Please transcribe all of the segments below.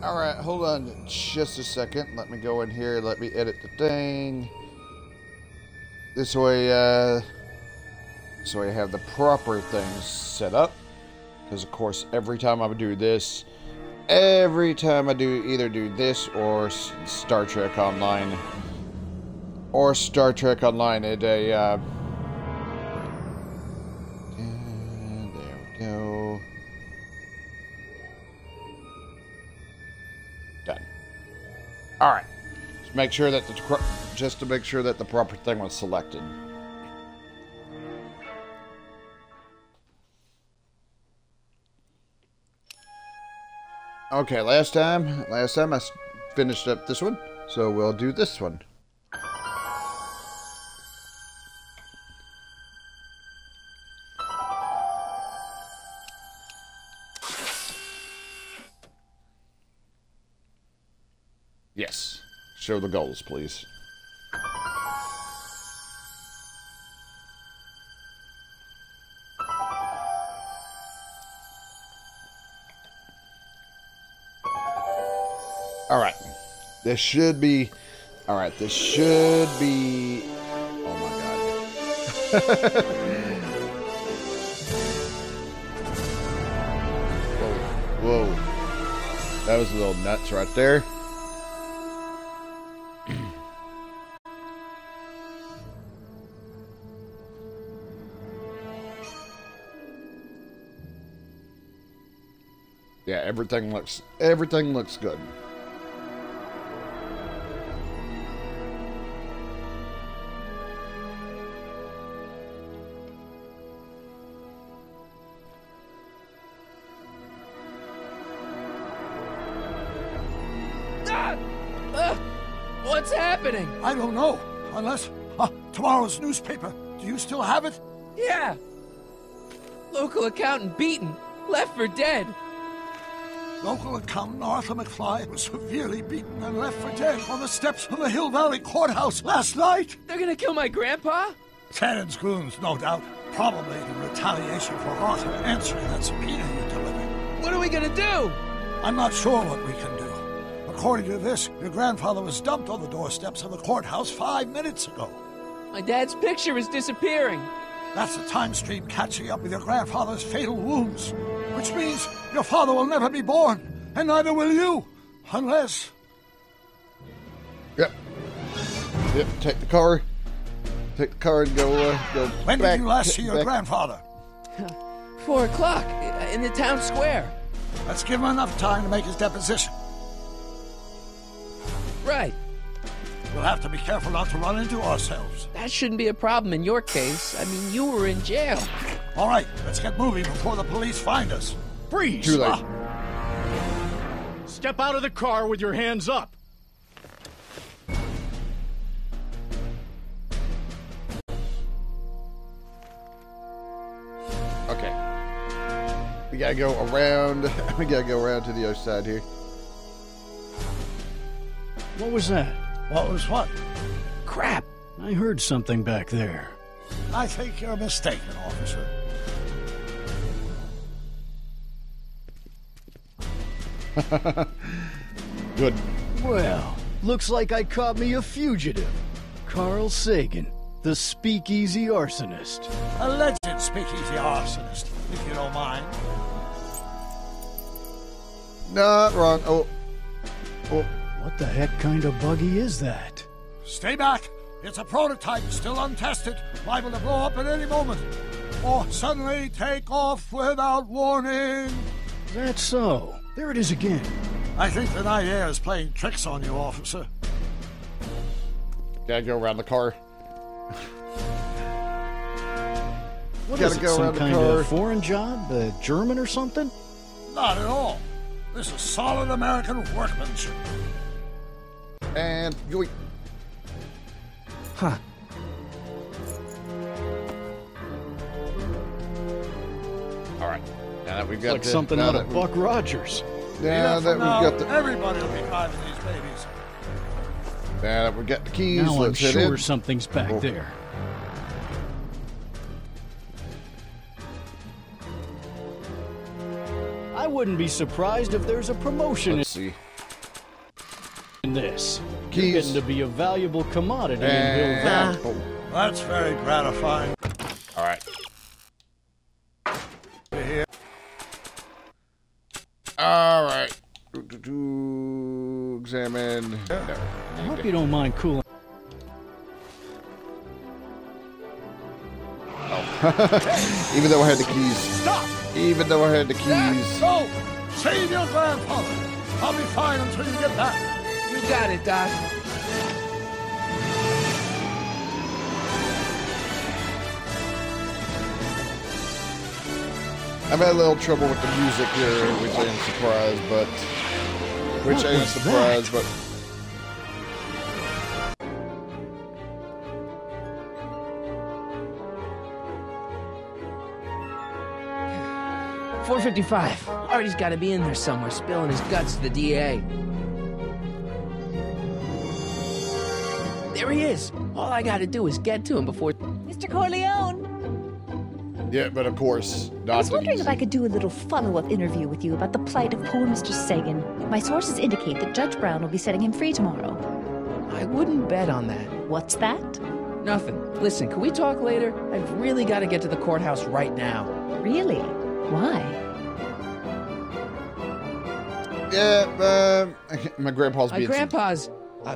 Alright, hold on just a second. Let me go in here. Let me edit the thing. This way I have the proper things set up. Because, of course, every time I do this, either do this or Star Trek Online, and there we go. Done. All right. Just make sure that to make sure that the proper thing was selected. Okay, last time I finished up this one, so we'll do this one. Yes. Show the goals, please. Alright. This should be... Alright, this should be... Oh my god. Whoa. Whoa. That was a little nuts right there. Yeah, everything looks good. What's happening? I don't know. Unless... tomorrow's newspaper. Do you still have it? Yeah. Local accountant beaten. Left for dead. Local accountant Arthur McFly was severely beaten and left for dead on the steps of the Hill Valley Courthouse last night. They're gonna kill my grandpa? Tannen's goons, no doubt. Probably in retaliation for Arthur answering that subpoena you delivered. What are we gonna do? I'm not sure what we can do. According to this, your grandfather was dumped on the doorsteps of the courthouse 5 minutes ago. My dad's picture is disappearing. That's the time stream catching up with your grandfather's fatal wounds. Which means your father will never be born, and neither will you, unless... Yep, take the car and go When back, did you last see your grandfather? 4 o'clock, in the town square. Let's give him enough time to make his deposition. Right. We'll have to be careful not to run into ourselves. That shouldn't be a problem in your case. I mean, you were in jail. All right, let's get moving before the police find us. Freeze! Too late. Step out of the car with your hands up. Okay. We gotta go around. We gotta go around to the other side here. What was that? What was what? Crap. I heard something back there. I think you're mistaken, officer. Good. Well, looks like I caught me a fugitive. Carl Sagan, the speakeasy arsonist. Alleged speakeasy arsonist, if you don't mind. Not wrong. Oh. What the heck kind of buggy is that? Stay back. It's a prototype, still untested, liable to blow up at any moment. Or suddenly take off without warning. That's so. There it is again. I think the night air is playing tricks on you, officer. Gotta go around the car. What is it, some kind of foreign job? German or something? Not at all. This is solid American workmanship. And yoink. Huh. All right. Now that we've got Like something out of Buck Rogers. Now that we've got the everybody will be driving these babies. Now that we've got the keys, Now I'm let's hit sure it. something's back there. I wouldn't be surprised if there's a promotion. Let's see. This. Keys. You're getting to be a valuable commodity in And Hill Valley. That's very gratifying. all right. All right. Examine. No. I hope you don't mind cooling. Even though I had the keys. Stop! Even though I had the keys. Go! Save your grandfather! I'll be fine until you get back. You got it, Doc. I've had a little trouble with the music here, which I am surprised, but... .455. Artie's got to be in there somewhere, spilling his guts to the DA. There he is. All I got to do is get to him before... Mr. Corleone, Yeah, but of course, not I was the wondering music. if I could do a little follow-up interview with you about the plight of poor Mr. Sagan. My sources indicate that Judge Brown will be setting him free tomorrow. I wouldn't bet on that. What's that? Nothing. Listen, can we talk later? I've really got to get to the courthouse right now. Really? Why? Yeah, my grandpa's My being... grandpa's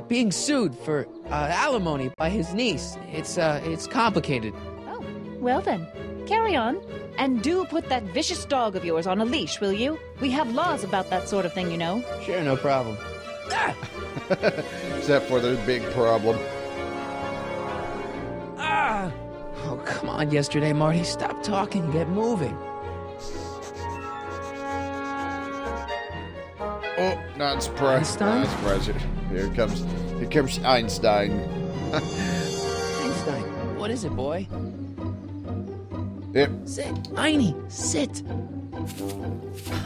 being sued for alimony by his niece. It's complicated. Oh, well then, carry on. And do put that vicious dog of yours on a leash, will you? We have laws about that sort of thing, you know. Sure, no problem. Ah! Except for the big problem. Ah! Oh, come on, yesterday, Marty. Stop talking and get moving. Oh, not surprised. Einstein? Not surprised. Here comes Einstein. Einstein, what is it, boy? Yep, Sit. Einie, sit.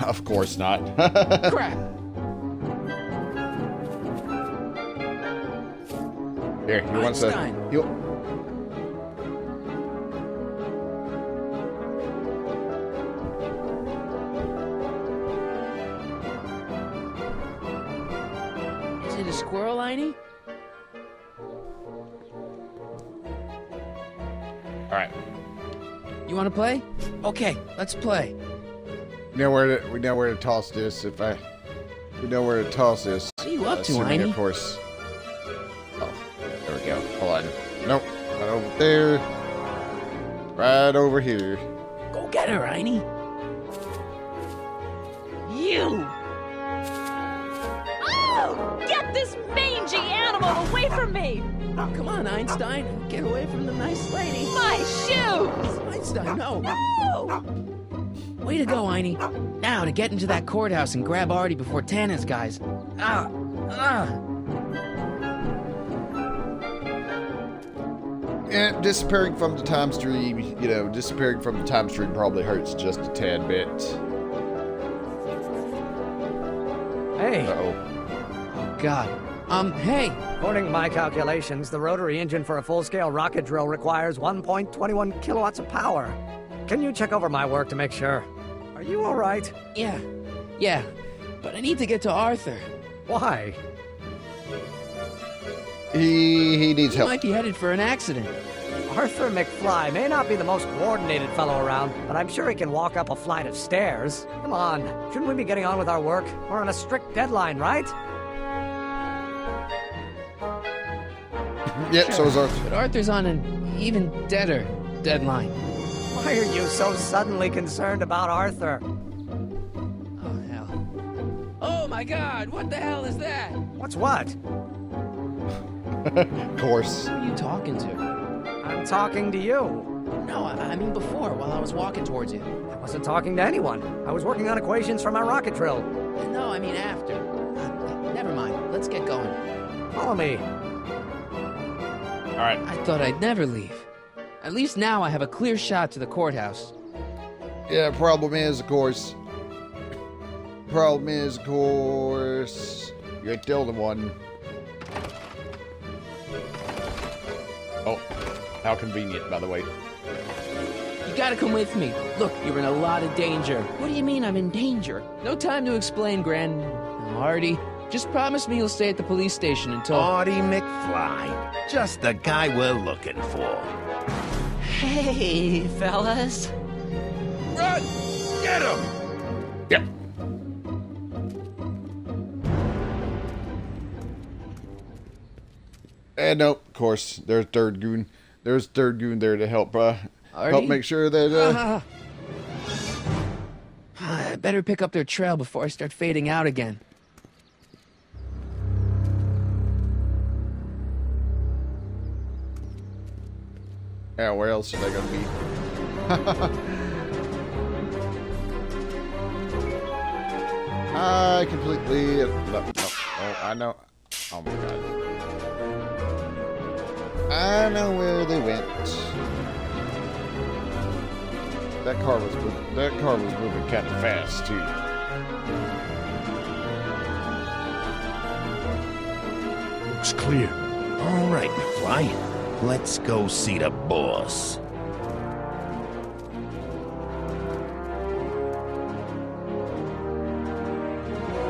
of course not. Crap. Here, he wants to... Einstein. Is it a squirrel, Einie? All right. You want to play? Okay, let's play. We know where to toss this. We know where to toss this. What are you up to, Assuming, Einie? of course. Oh, there we go. Hold on. Nope. Not over there. Right over here. Go get her, Einie. You! Oh! Get this mangy animal away from me! Come on, Einstein. Get away from the nice lady. My shoes! Einstein, no. No! Way to go, Einie. Now to get into that courthouse and grab Artie before Tana's guys. Ah! Ah! And disappearing from the time stream, disappearing from the time stream probably hurts just a tad bit. Hey, Uh-oh. Oh, God. Hey! according to my calculations, the rotary engine for a full-scale rocket drill requires 1.21 kilowatts of power. Can you check over my work to make sure? Are you all right? Yeah. But I need to get to Arthur. Why? He needs He help. might be headed for an accident. Arthur McFly may not be the most coordinated fellow around, but I'm sure he can walk up a flight of stairs. Come on, shouldn't we be getting on with our work? We're on a strict deadline, right? Yep, so is Arthur. But Arthur's on an even deader deadline. Why are you so suddenly concerned about Arthur? Oh, hell. Oh, my God! What the hell is that? What's what? Of course. Who are you talking to? I'm talking to you. No, I mean before, while I was walking towards you. I wasn't talking to anyone. I was working on equations for my rocket drill. No, I mean after. Never mind. Let's get going. Follow me. All right. I thought I'd never leave. At least now I have a clear shot to the courthouse. Yeah, problem is, of course, you ain't the only one. Oh, how convenient, by the way. You gotta come with me. Look, you're in a lot of danger. What do you mean I'm in danger? No time to explain, Artie. Just promise me you'll stay at the police station until... Artie McFly. Just the guy we're looking for. Hey, fellas. Run! Get him! Yep. And no, of course, there's third goon. There's third goon there to help make sure that I better pick up their trail before I start fading out again. yeah, where else are they gonna be? I completely no. Oh, I know. Oh my god. I know where they went. That car was moving kind of fast too. Looks clear. All right, McFly. Let's go see the boss.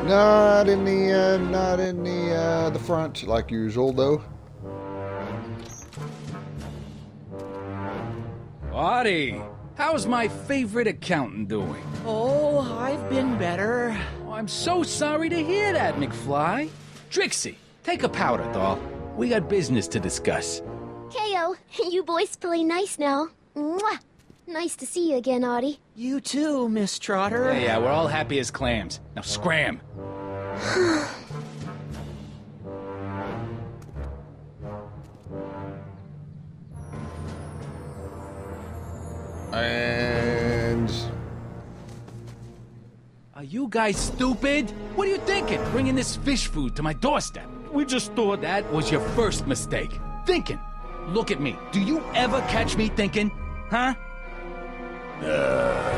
Not in the front like usual though. Artie, how's my favorite accountant doing? Oh, I've been better. Oh, I'm so sorry to hear that, McFly. Trixie, take a powder, doll. We got business to discuss. KO, you boys play nice now. Mwah! Nice to see you again, Artie. You too, Miss Trotter. Yeah, we're all happy as clams. Now scram. And Are you guys stupid? What are you thinking, bringing this fish food to my doorstep? We just thought that was your first mistake. Thinking. Look at me. Do you ever catch me thinking? Huh?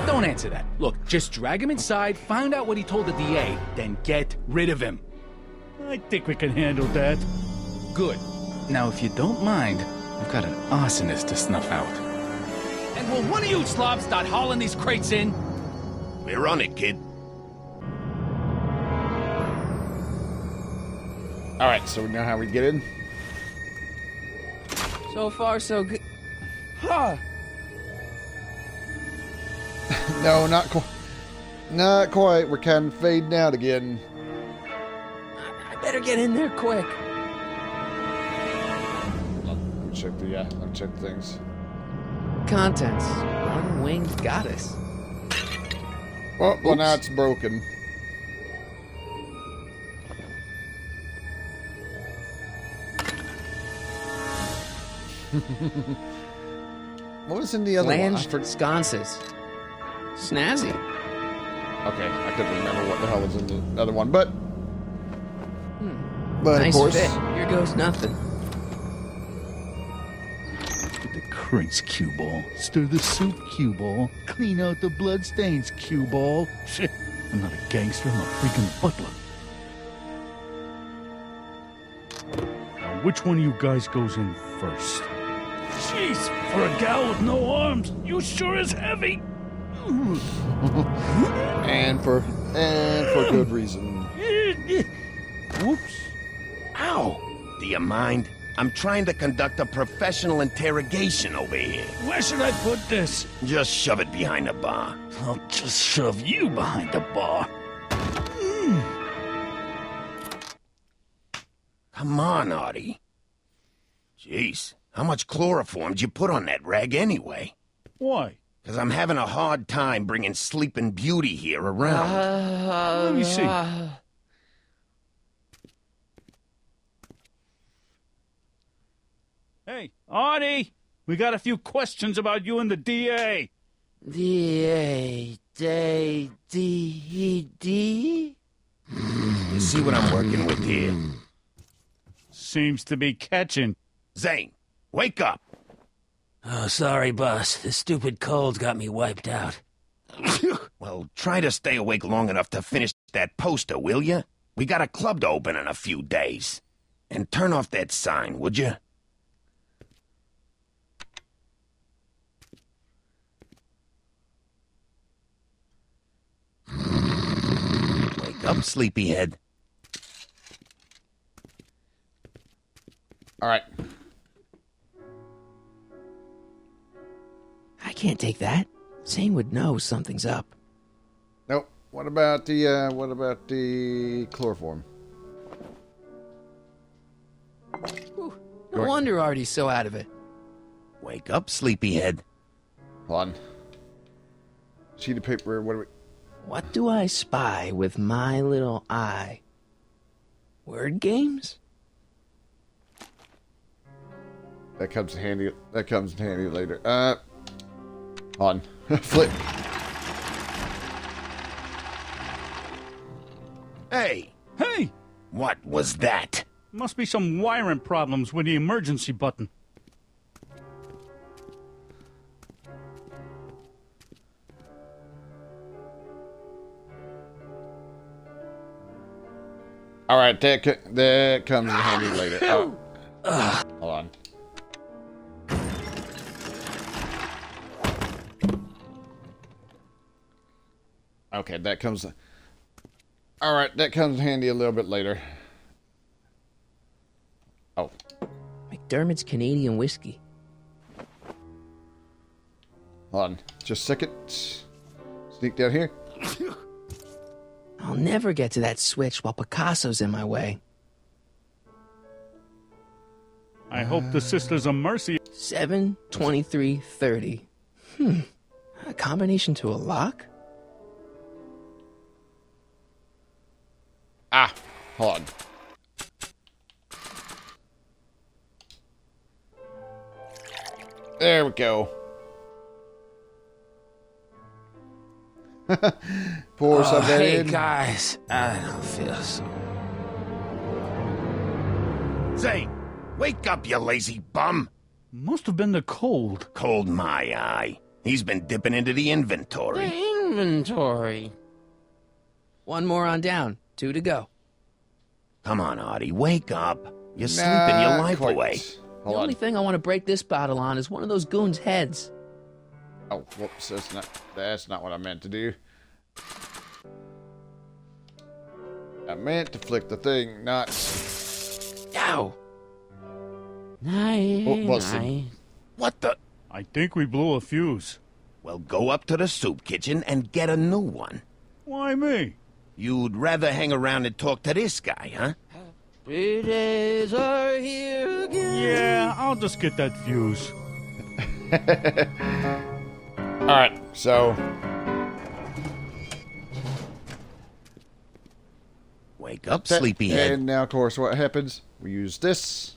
Don't answer that. Look, just drag him inside, find out what he told the DA, then get rid of him. I think we can handle that. Good. Now, if you don't mind, I've got an arsonist to snuff out. And will one of you slobs start hauling these crates in? We're on it, kid. alright, so we know how we get in. So far, so good. Huh. No, not quite. Not quite. We're kind of fading out again. I better get in there quick. Let me check the things. Contents. One winged goddess. Oh, well, now it's broken. What was in the other Flanged one? sconces. Snazzy. Okay, I couldn't remember what the hell was in the other one, but... But Nice of course... fit. Here goes nothing. Get the crates, cue ball. Stir the soup, cue ball. Clean out the bloodstains, cue ball. Shit, I'm not a gangster, I'm a freaking butler. Now, which one of you guys goes in first? Jeez, for a gal with no arms, you sure is heavy. and for good reason. Whoops. Ow! Do you mind? I'm trying to conduct a professional interrogation over here. Where should I put this? Just shove it behind the bar. I'll just shove you behind the bar. Come on, Artie. Jeez, how much chloroform did you put on that rag anyway? Why? Because I'm having a hard time bringing Sleeping Beauty here around. Let me see. Hey, Artie! We got a few questions about you and the DA. D-A... D-D... You see what I'm working with here? Seems to be catching. Zane, wake up! Oh, sorry, boss. The stupid cold got me wiped out. Well, try to stay awake long enough to finish that poster, will you? We got a club to open in a few days. And turn off that sign, would you? Wake up, sleepyhead. Alright. I can't take that. Zane would know something's up. Nope. What about the chloroform? Whew. No wonder Artie's so out of it. Wake up, sleepyhead. Hold on. Sheet of paper, what do we... What do I spy with my little eye? Word games? That comes in handy later. On. Flip. Hey! Hey! What was that? Must be some wiring problems with the emergency button. Alright, that comes in handy later. Oh. Hold on. Okay, that comes... Alright, that comes in handy a little bit later. Oh. McDermott's Canadian whiskey. Hold on. Just a second. Sneak down here. I'll never get to that switch while Picasso's in my way. I hope the Sisters of Mercy... 7-23-30. A combination to a lock? Ah, hold on. There we go. Pour something Hey in. guys, I don't feel so. Zane, wake up, you lazy bum. Must have been the cold. Cold my eye. He's been dipping into the inventory. The inventory. One more on down. 2 to go. Come on, Artie, wake up. You're sleeping your life quite. away. The only thing I want to break this bottle on is one of those goons' heads. Oh, whoops, that's not what I meant to do. I meant to flick the thing, not... Ow! What the... I think we blew a fuse. Well, go up to the soup kitchen and get a new one. Why me? You'd rather hang around and talk to this guy, huh? Happy days are here again. Yeah, I'll just get that fuse. Alright, so... Wake up, sleepyhead. And now, of course, what happens? We use this.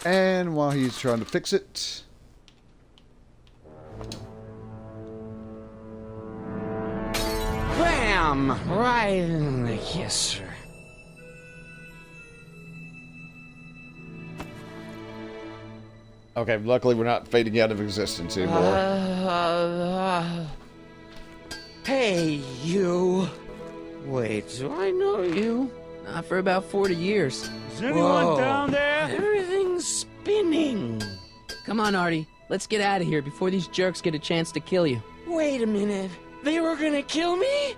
And while he's trying to fix it... Bam! Right in the kisser. Okay, luckily we're not fading out of existence anymore. Hey, you. Wait, do I know you? Not for about 40 years. Is anyone down there? Everything's spinning. Come on, Artie. Let's get out of here before these jerks get a chance to kill you. Wait a minute. They were gonna kill me?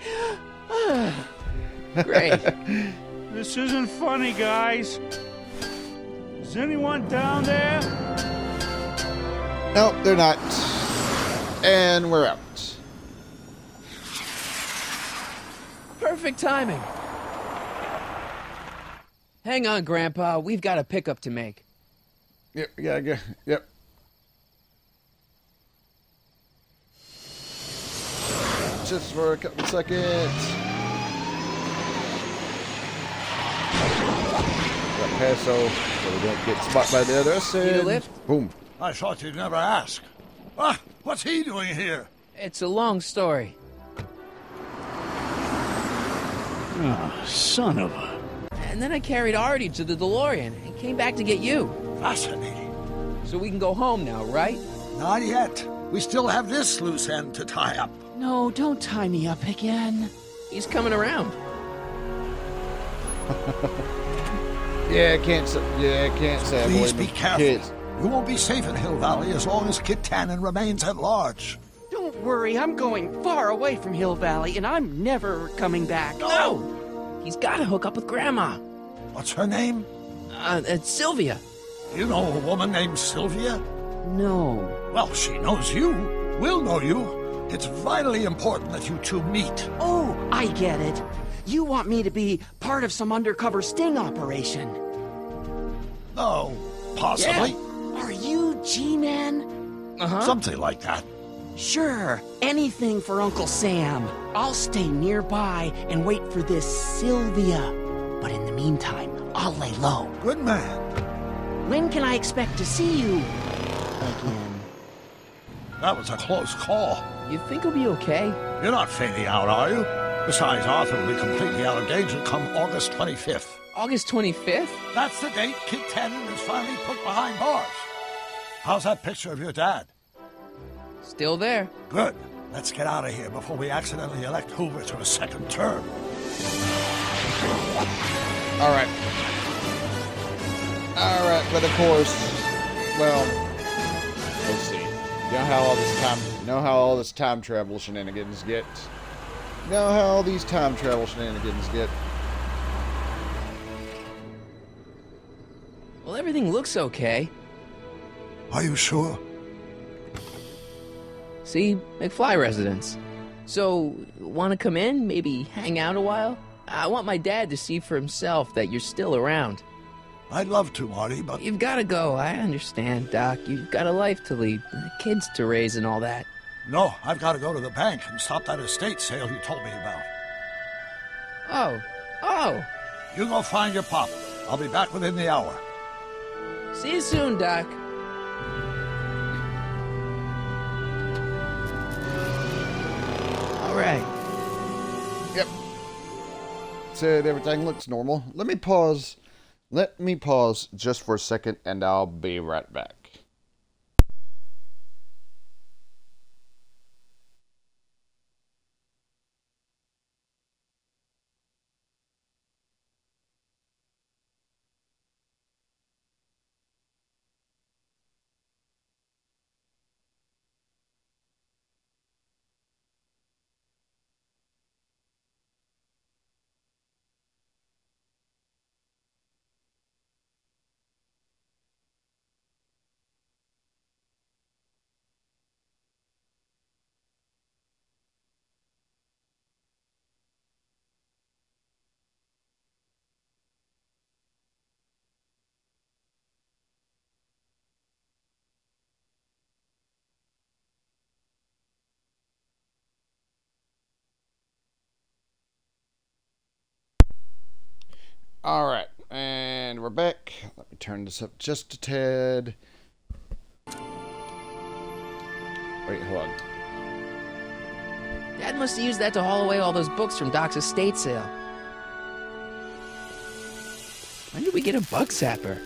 Great. This isn't funny, guys. Is anyone down there? Nope, they're not. And we're out. Perfect timing. Hang on, Grandpa. We've got a pickup to make. Yep, yeah, yep. Just for a couple seconds. Got Paso, so we don't get spot by the others. Need a lift? Boom. I thought you'd never ask. Ah, what's he doing here? It's a long story. Oh, son of a... And then I carried Artie to the DeLorean and came back to get you. Fascinating. So we can go home now, right? Not yet. We still have this loose end to tie up. No, don't tie me up again. He's coming around. Yeah, I can't say. Please be careful. Kids. You won't be safe in Hill Valley as long as Kit Tannen remains at large. Don't worry, I'm going far away from Hill Valley, and I'm never coming back. No! He's gotta hook up with Grandma. What's her name? It's Sylvia. You know a woman named Sylvia? No. Well, she knows you. We'll know you. It's vitally important that you two meet. Oh, I get it. You want me to be part of some undercover sting operation. No, possibly. Yeah. Are you G-Man? Something like that. Sure, anything for Uncle Sam. I'll stay nearby and wait for this Sylvia. But in the meantime, I'll lay low. Good man. When can I expect to see you again? That was a close call. You think he'll be okay? You're not fading out, are you? Besides, Arthur will be completely out of danger come August 25th. August 25th? That's the date Kid Tannen is finally put behind bars. How's that picture of your dad? Still there. Good. Let's get out of here before we accidentally elect Hoover to a second term. All right. All right, but of course, well, let's see. You know how all this time travel shenanigans get. You know how all these time travel shenanigans get. Well, everything looks okay. Are you sure? See, McFly residence. So, want to come in? Maybe hang out a while? I want my dad to see for himself that you're still around. I'd love to, Marty, but... You've got to go. I understand, Doc. You've got a life to lead, kids to raise and all that. No, I've got to go to the bank and stop that estate sale you told me about. Oh. You go find your pop. I'll be back within the hour. See you soon, Doc. All right. Yep. Said everything looks normal. Let me pause just for a second, and I'll be right back. Alright, and we're back. Let me turn this up just a tad. Wait, hold on. Dad must have used that to haul away all those books from Doc's estate sale. When did we get a bug zapper?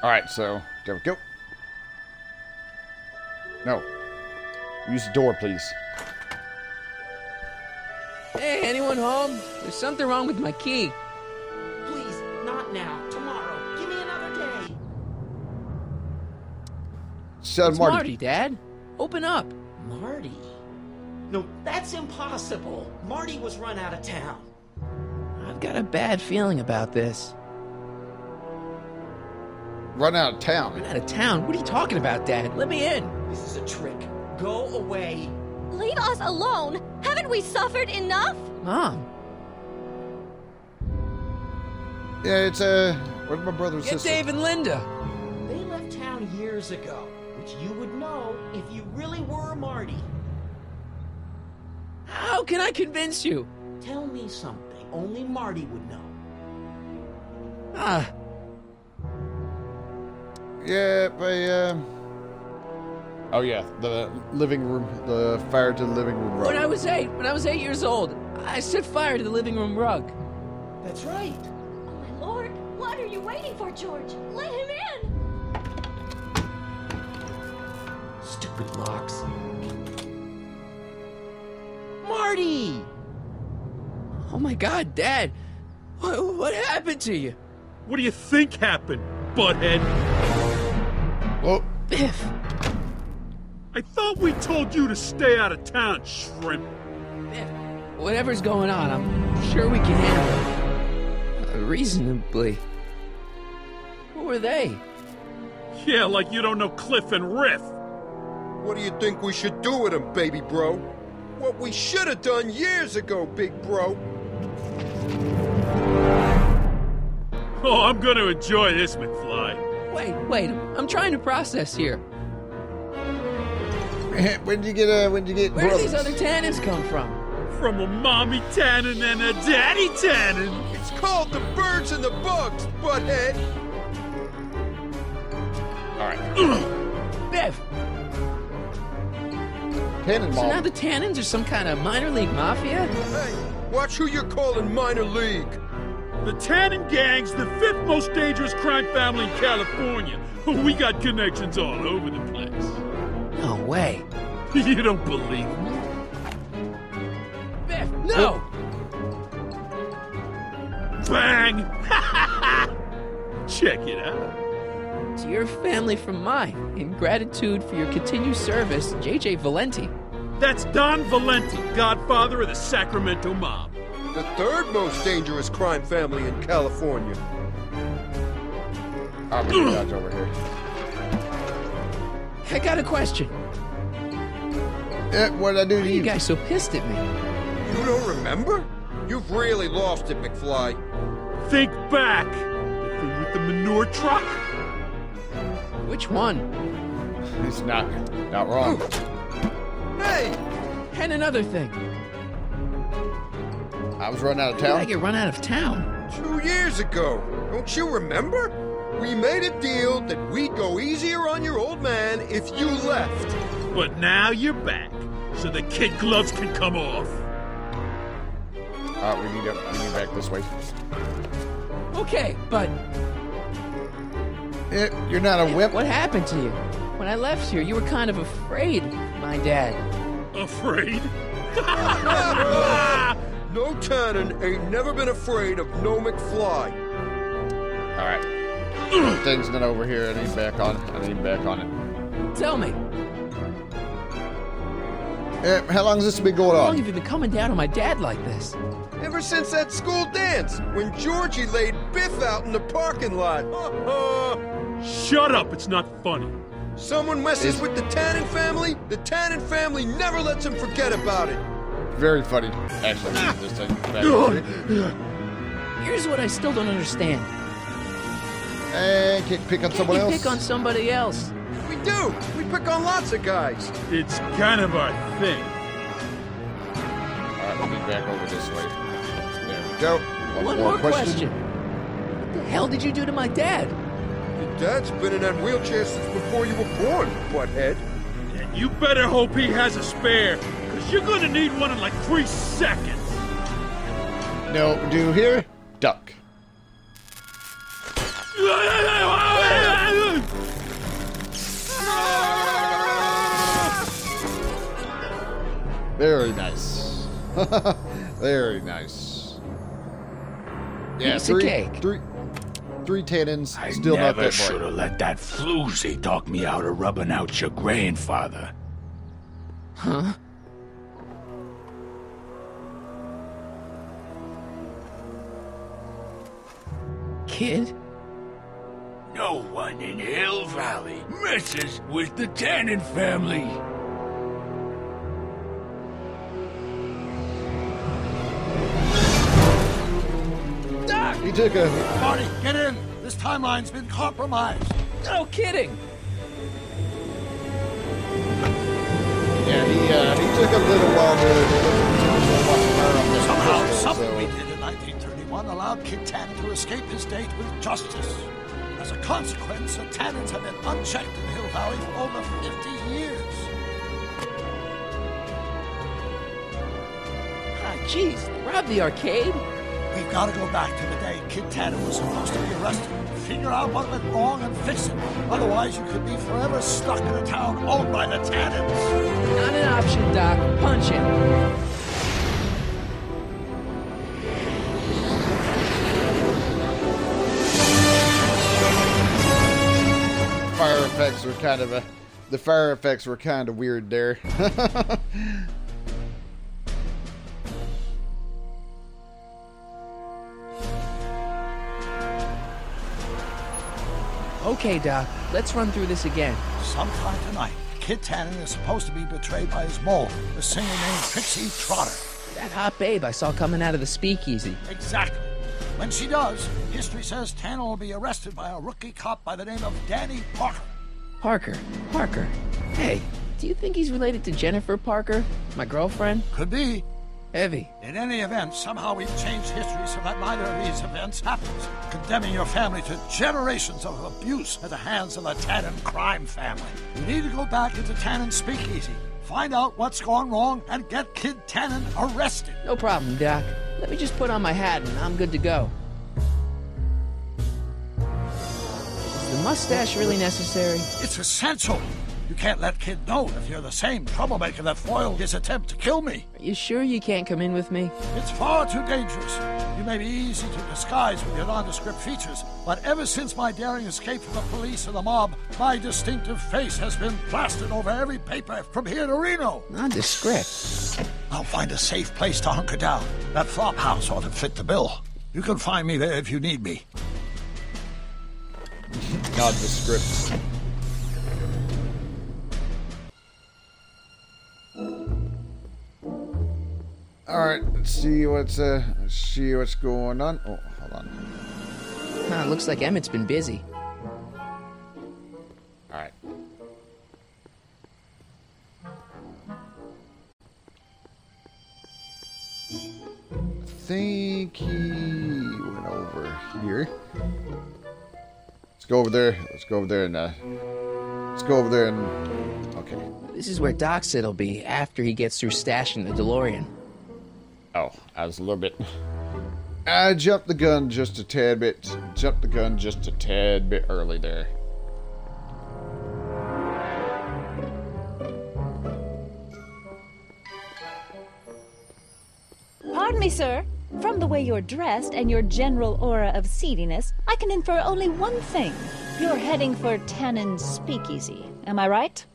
Alright, so, there we go. No. Use the door, please. Hey, anyone home? There's something wrong with my key. Please, not now. Tomorrow. Give me another day. So, It's Marty, Dad. Open up. Marty? No, that's impossible. Marty was run out of town. I've got a bad feeling about this. Run out of town. Run out of town? What are you talking about, Dad? Let me in. This is a trick. Go away. Leave us alone! Haven't we suffered enough? Mom. Yeah, it's, where's my brother and Get sister? Dave and Linda. They left town years ago, which you would know if you really were Marty. How can I convince you? Tell me something only Marty would know. Yeah, oh yeah, the living room, the fire to the living room rug. When I was 8 years old, I set fire to the living room rug. That's right. Oh my lord, what are you waiting for, George? Let him in! Stupid locks. Marty! Oh my God, Dad. What happened to you? What do you think happened, butthead? Oh, Biff. I thought we told you to stay out of town, shrimp. Yeah, whatever's going on, I'm sure we can handle it. Reasonably. Who were they? Yeah, like you don't know Cliff and Riff. What do you think we should do with him, baby bro? What we should have done years ago, big bro. Oh, I'm gonna enjoy this, McFly. Wait, I'm trying to process here. When'd you get Where brothers? do these other tannins come from? From a mommy tannin and a daddy tannin. It's called the birds and the bugs, butthead. Alright. Biff! Tannin So Mom. now the tannins are some kind of minor league mafia? Hey, watch who you're calling minor league. The Tannin Gang's the 5th most dangerous crime family in California. We got connections all over the place. No way. You don't believe me? Biff, no! Bang! Check it out. To your family from mine, in gratitude for your continued service, JJ Valenti. That's Don Valenti, godfather of the Sacramento mob. The 3rd most dangerous crime family in California. I'll be the judge over here. I got a question. What did I do Why to are you? you guys so pissed at me? You don't remember? You've really lost it, McFly. Think back. The thing with the manure truck? Which one? He's not wrong. Hey! And another thing. I was running out of When did I town. get run out of town? 2 years ago. Don't you remember? We made a deal that we'd go easier on your old man if you left. But now you're back, so the kid gloves can come off. We need back this way. Okay, but You're not a wimp. what happened to you? When I left here, you were kind of afraid of my dad. Afraid? No tannin ain't never been afraid of no McFly. Alright. Thing's not over here. I need back on it. Tell me, How long has this been going how long on? have you been coming down on my dad like this? Ever since that school dance, when Georgie laid Biff out in the parking lot. Shut up, it's not funny. Someone messes with the Tannin family, the Tannin family never lets him forget about it. Very funny. Actually, this thing back over here. Here's what I still don't understand. And can't pick on someone else. Pick on somebody else. We do. We pick on lots of guys. It's kind of our thing. Alright, let me back over this way. There we go. One more question. What the hell did you do to my dad? Your dad's been in that wheelchair since before you were born, butthead. And you better hope he has a spare, because you're going to need one in like 3 seconds. No, do here. Duck. Very nice. Very nice. Yeah, Piece of cake. Three tannins. I Still not never that should bright. have let that floozy talk me out of rubbing out your grandfather. Huh? Kid? No one in Hill Valley messes with the Tannin family. Doc! He took a... Marty, get in! This timeline's been compromised. No kidding! Yeah, he took a little while to... Somehow, something we did in 1931 allowed Kid Tannin to escape his date with justice. As a consequence, the Tannins have been unchecked in Hill Valley for over 50 years. Ah, jeez, they robbed the arcade? We've got to go back to the day Kid Tannin was supposed to be arrested, figure out what went wrong and fix it. Otherwise, you could be forever stuck in a town owned by the Tannins. Not an option, Doc. Punch him. Fire effects were kind of a The fire effects were kind of weird there. Okay, Doc, let's run through this again. Sometime tonight, Kid Tannen is supposed to be betrayed by his mole, a singer named Trixie Trotter. That hot babe I saw coming out of the speakeasy. Exactly. When she does, history says Tannen will be arrested by a rookie cop by the name of Danny Parker. Parker. Hey, do you think he's related to Jennifer Parker, my girlfriend? Could be. Heavy. In any event, somehow we've changed history so that neither of these events happens, condemning your family to generations of abuse at the hands of a Tannen crime family. You need to go back into Tannen's speakeasy, find out what's gone wrong, and get Kid Tannen arrested. No problem, Doc. Let me just put on my hat and I'm good to go. Is the mustache really necessary? It's essential. You can't let Kid know that you're the same troublemaker that foiled his attempt to kill me. Are you sure you can't come in with me? It's far too dangerous. You may be easy to disguise with your nondescript features, but ever since my daring escape from the police and the mob, my distinctive face has been plastered over every paper from here to Reno. Nondescript? I'll find a safe place to hunker down. That flop house ought to fit the bill. You can find me there if you need me. Nondescript. Alright, let's see what's going on. Oh, hold on. Looks like Emmett's been busy. Alright. I think he went over here. Let's go over there. Let's go over there and okay. This is where Doc said it'll be after he gets through stashing the DeLorean. Oh, I was a little bit... I jumped the gun just a tad bit. Early there. Pardon me, sir. From the way you're dressed and your general aura of seediness, I can infer only one thing. You're heading for Tannen's speakeasy. Am I right?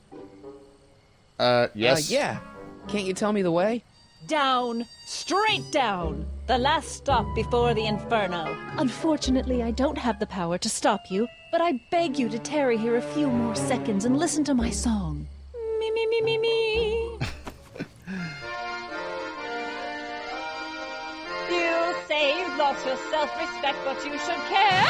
Yes. Yeah. Can't you tell me the way? Down. Straight down. The last stop before the inferno. Unfortunately, I don't have the power to stop you, but I beg you to tarry here a few more seconds and listen to my song. Me, me, me, me, me. You say you've lost your self-respect, but you should care.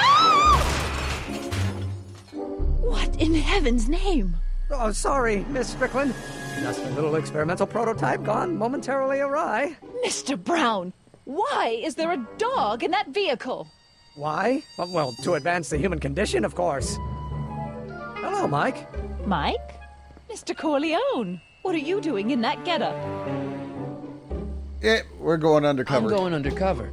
What in heaven's name? Oh, sorry, Miss Strickland. Just a little experimental prototype gone momentarily awry. Mr. Brown, why is there a dog in that vehicle? Why? Well, to advance the human condition, of course. Hello, Mike. Mike? Mr. Corleone, what are you doing in that getup? Yeah, we're going undercover. I'm going undercover.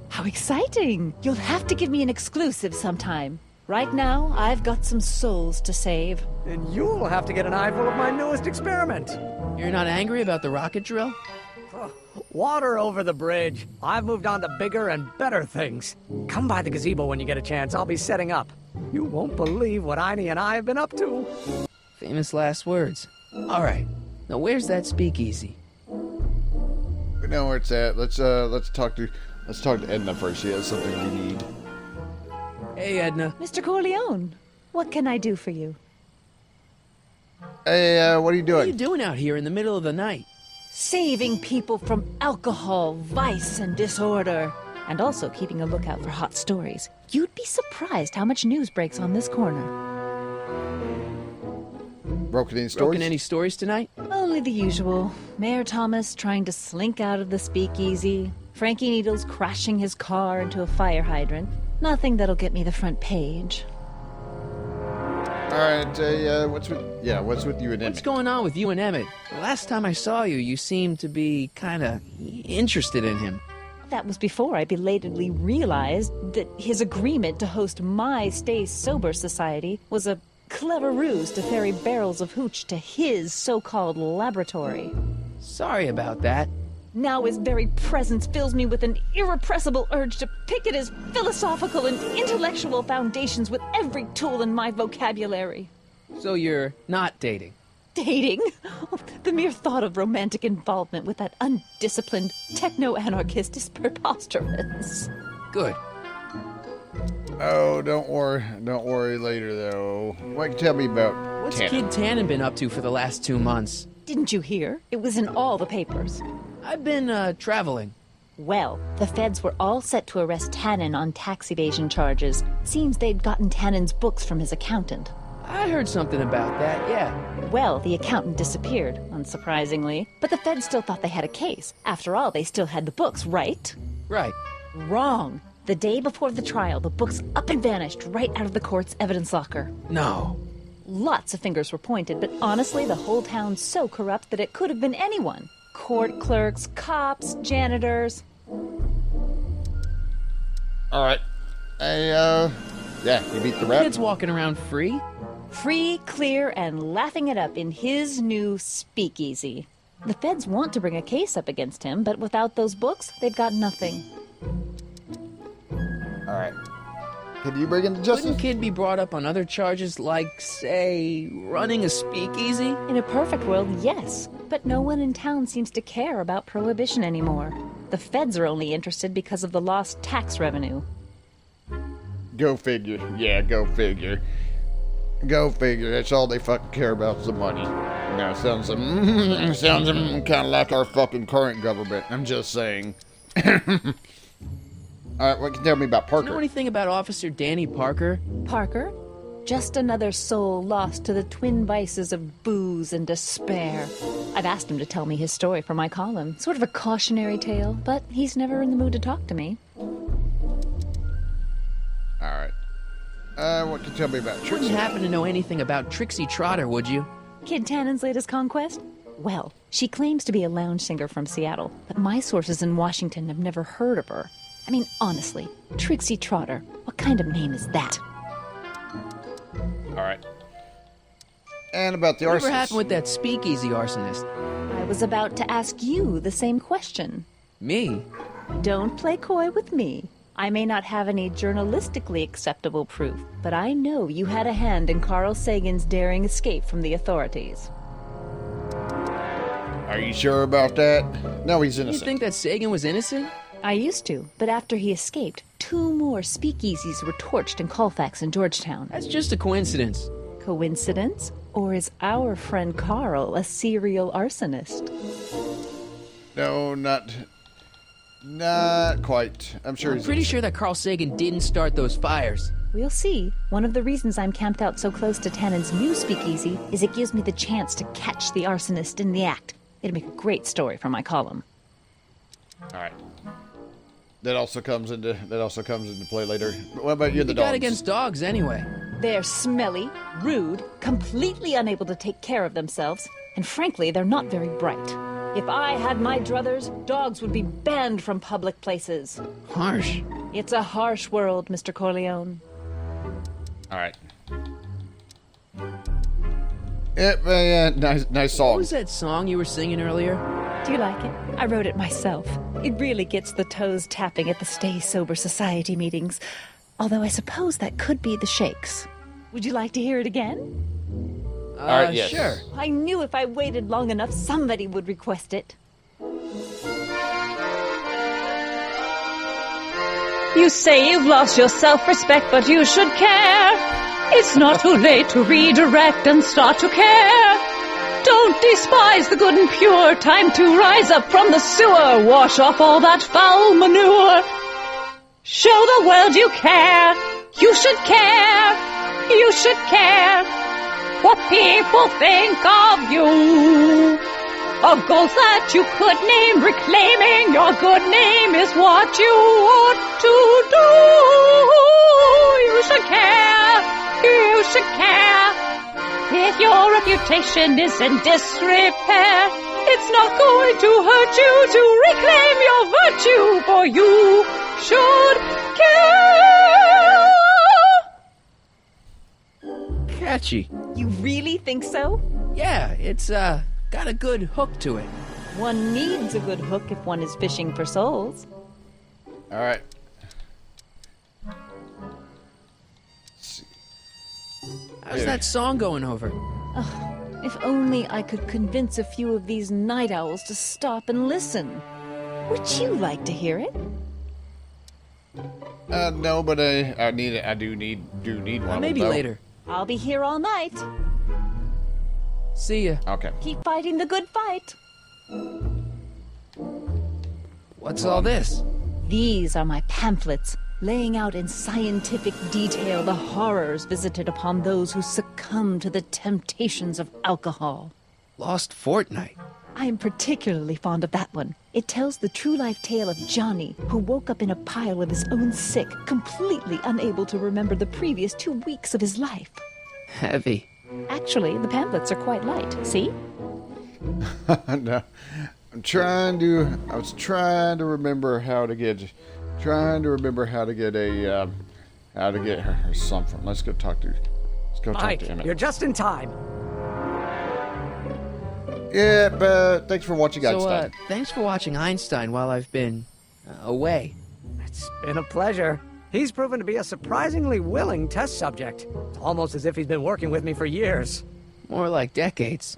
How exciting! You'll have to give me an exclusive sometime. Right now, I've got some souls to save. And you'll have to get an eyeful of my newest experiment. You're not angry about the rocket drill? Water over the bridge. I've moved on to bigger and better things. Come by the gazebo when you get a chance. I'll be setting up. You won't believe what Einie and I have been up to. Famous last words. All right. Now, where's that speakeasy? We know where it's at. Let's talk to Edna first. She has something we need. Hey, Edna. Mr. Corleone, what can I do for you? Hey, what are you doing? What are you doing out here in the middle of the night? Saving people from alcohol, vice, and disorder. And also keeping a lookout for hot stories. You'd be surprised how much news breaks on this corner. Broken any stories? Broken any stories tonight? Only the usual. Mayor Thomas trying to slink out of the speakeasy. Frankie Needles crashing his car into a fire hydrant. Nothing that'll get me the front page. Alright, what's with you and Emmett? What's going on with you and Emmett? The last time I saw you, you seemed to be kinda interested in him. That was before I belatedly realized that his agreement to host my Stay Sober Society was a clever ruse to ferry barrels of hooch to his so-called laboratory. Sorry about that. Now his very presence fills me with an irrepressible urge to pick at his philosophical and intellectual foundations with every tool in my vocabulary. So you're not dating? Dating? Oh, the mere thought of romantic involvement with that undisciplined techno-anarchist is preposterous. Good. Oh, don't worry later, though. What can you tell me about What's Tannen? Kid Tannen been up to for the last 2 months? Didn't you hear? It was in all the papers. I've been, traveling. Well, the feds were all set to arrest Tannen on tax evasion charges. Seems they'd gotten Tannen's books from his accountant. I heard something about that, yeah. Well, the accountant disappeared, unsurprisingly. But the feds still thought they had a case. After all, they still had the books, right? Right. Wrong. The day before the trial, the books up and vanished right out of the court's evidence locker. No. Lots of fingers were pointed, but honestly, the whole town's so corrupt that it could have been anyone. Court clerks, cops, janitors. All right. Yeah, you beat the rap. Kid's walking around free? Free, clear, and laughing it up in his new speakeasy. The feds want to bring a case up against him, but without those books, they've got nothing. All right. Can you bring him to justice? Couldn't Kid be brought up on other charges like, say, running a speakeasy? In a perfect world, yes. But no one in town seems to care about prohibition anymore. The feds are only interested because of the lost tax revenue. Go figure. Yeah, go figure. Go figure. That's all they fucking care about is the money. Now, sounds kind of like our fucking current government. I'm just saying. All right, what can you tell me about Parker? You know anything about Officer Danny Parker? Parker? Just another soul lost to the twin vices of booze and despair. I've asked him to tell me his story for my column. Sort of a cautionary tale, but he's never in the mood to talk to me. All right. What can you tell me about Trixie? Wouldn't happen to know anything about Trixie Trotter, would you? Kid Tannen's latest conquest? Well, she claims to be a lounge singer from Seattle, but my sources in Washington have never heard of her. I mean, honestly, Trixie Trotter, what kind of name is that? All right. And about the arsonist. Whatever happened with that speakeasy arsonist? I was about to ask you the same question. Me? Don't play coy with me. I may not have any journalistically acceptable proof, but I know you had a hand in Carl Sagan's daring escape from the authorities. Are you sure about that? No, he's innocent. You think that Sagan was innocent? I used to, but after he escaped, 2 more speakeasies were torched in Colfax and Georgetown. That's just a coincidence. Coincidence? Or is our friend Carl a serial arsonist? No, not quite. I'm sure I'm pretty sure that Carl Sagan didn't start those fires. We'll see. One of the reasons I'm camped out so close to Tannen's new speakeasy is it gives me the chance to catch the arsonist in the act. It'd make a great story for my column. All right. That also comes into play later. But what about you and the dogs? What got against dogs anyway? They're smelly, rude, completely unable to take care of themselves, and frankly, they're not very bright. If I had my druthers, dogs would be banned from public places. Harsh. It's a harsh world, Mr. Corleone. All right. Yeah, nice song. What was that song you were singing earlier? Do you like it? I wrote it myself. It really gets the toes tapping at the Stay Sober Society meetings. Although I suppose that could be the Shakes. Would you like to hear it again? All right, yes. Sure. I knew if I waited long enough, somebody would request it. You say you've lost your self-respect, but you should care. It's not too late to redirect and start to care. Don't despise the good and pure. Time to rise up from the sewer. Wash off all that foul manure. Show the world you care. You should care. You should care what people think of you. Or goals that you could name. Reclaiming your good name is what you ought to do. You should care. You should care. If your reputation is in disrepair, it's not going to hurt you to reclaim your virtue, for you should care. Catchy. You really think so? Yeah, it's, got a good hook to it. One needs a good hook if one is fishing for souls. All right. How's that song going over? If only I could convince a few of these night owls to stop and listen. Would you like to hear it? No, but I do need one. Maybe later. I'll be here all night. See ya. Okay. Keep fighting the good fight. What's all this? These are my pamphlets, laying out in scientific detail the horrors visited upon those who succumb to the temptations of alcohol. Lost Fortnight. I am particularly fond of that one. It tells the true-life tale of Johnny, who woke up in a pile of his own sick, completely unable to remember the previous 2 weeks of his life. Heavy. Actually, the pamphlets are quite light. See? No. I was trying to remember how to get her something. Let's go talk to Emmett. You're just in time. Yeah, but thanks for watching Einstein. Thanks for watching Einstein while I've been away. It's been a pleasure. He's proven to be a surprisingly willing test subject. It's almost as if he's been working with me for years. More like decades.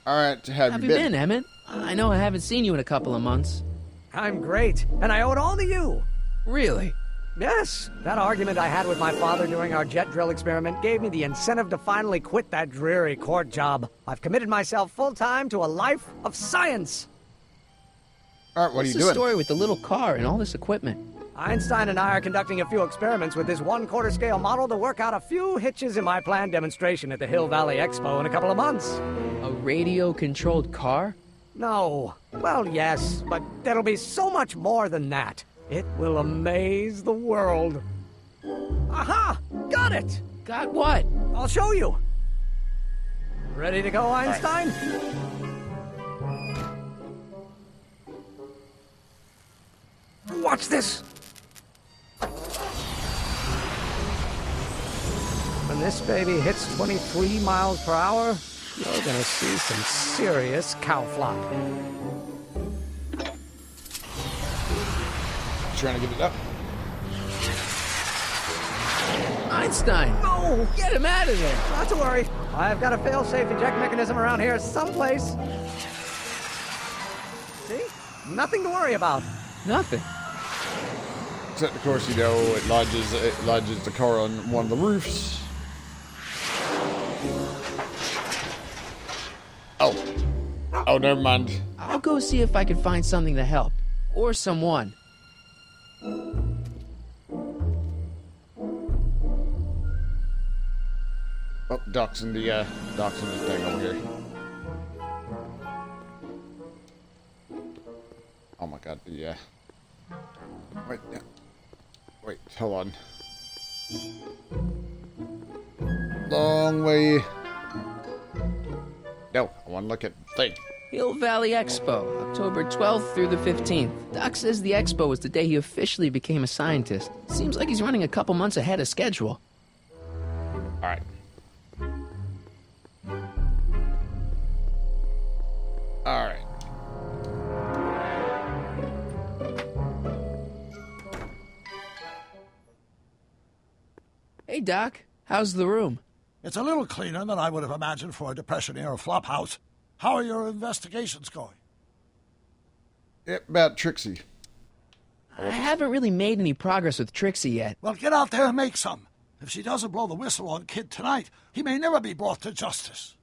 All right, how have you been, Emmett? I know I haven't seen you in a couple of months. I'm great, and I owe it all to you. Really? Yes. That argument I had with my father during our jet drill experiment gave me the incentive to finally quit that dreary court job. I've committed myself full-time to a life of science. All right, what are you doing? What's the story with the little car and all this equipment? Einstein and I are conducting a few experiments with this 1/4 scale model to work out a few hitches in my planned demonstration at the Hill Valley Expo in a couple of months. A radio-controlled car? No. Well, yes, but there'll be so much more than that. It will amaze the world. Aha! Got it! Got what? I'll show you. Ready to go, Einstein? Watch this. When this baby hits 23 miles per hour, you're gonna see some serious cow flop. Trying to get it up. Einstein! No! Get him out of there! Not to worry. I've got a fail-safe eject mechanism around here someplace. See? Nothing to worry about. Nothing. Except, of course, it lodges the car on one of the roofs. Oh, never mind. I'll go see if I can find something to help. Or someone. Oh, Doc's in the thing over here. Oh my god, Wait, hold on. Long way. No, I want to look at the thing. Hill Valley Expo, October 12th through the 15th. Doc says the expo was the day he officially became a scientist. Seems like he's running a couple months ahead of schedule. Alright. Alright. Hey, Doc. How's the room? It's a little cleaner than I would have imagined for a Depression-era flop house. How are your investigations going? About Trixie. I haven't really made any progress with Trixie yet. Well, get out there and make some. If she doesn't blow the whistle on Kid tonight, he may never be brought to justice.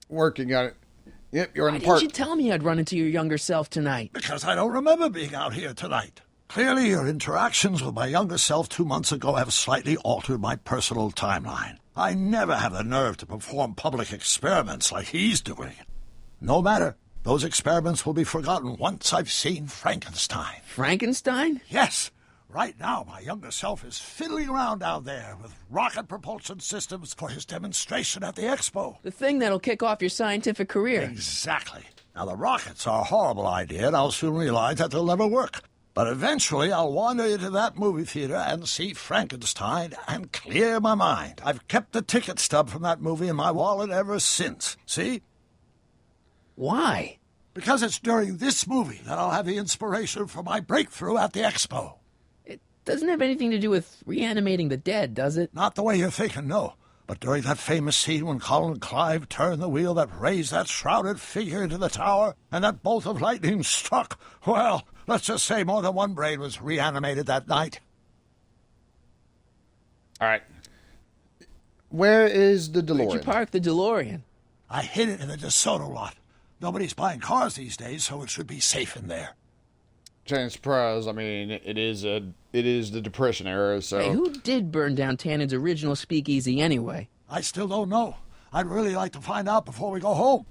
Working on it. Yep, you're in Why the park. didn't you tell me I'd run into your younger self tonight? Because I don't remember being out here tonight. Clearly, your interactions with my younger self 2 months ago have slightly altered my personal timeline. I never have the nerve to perform public experiments like he's doing. No matter. Those experiments will be forgotten once I've seen Frankenstein. Frankenstein? Yes. Right now, my younger self is fiddling around down there with rocket propulsion systems for his demonstration at the expo. The thing that'll kick off your scientific career. Exactly. Now, the rockets are a horrible idea, and I'll soon realize that they'll never work. But eventually, I'll wander into that movie theater and see Frankenstein and clear my mind. I've kept the ticket stub from that movie in my wallet ever since. See? Why? Because it's during this movie that I'll have the inspiration for my breakthrough at the expo. doesn't have anything to do with reanimating the dead, does it? Not the way you're thinking, no. But during that famous scene when Colin Clive turned the wheel that raised that shrouded figure into the tower, and that bolt of lightning struck, well, let's just say more than one brain was reanimated that night. All right. Where is the DeLorean? Where'd you park the DeLorean? I hid it in the DeSoto lot. Nobody's buying cars these days, so it should be safe in there. Giant surprise. I mean, it is the Depression era, so... Hey, who did burn down Tannen's original speakeasy anyway? I still don't know. I'd really like to find out before we go home.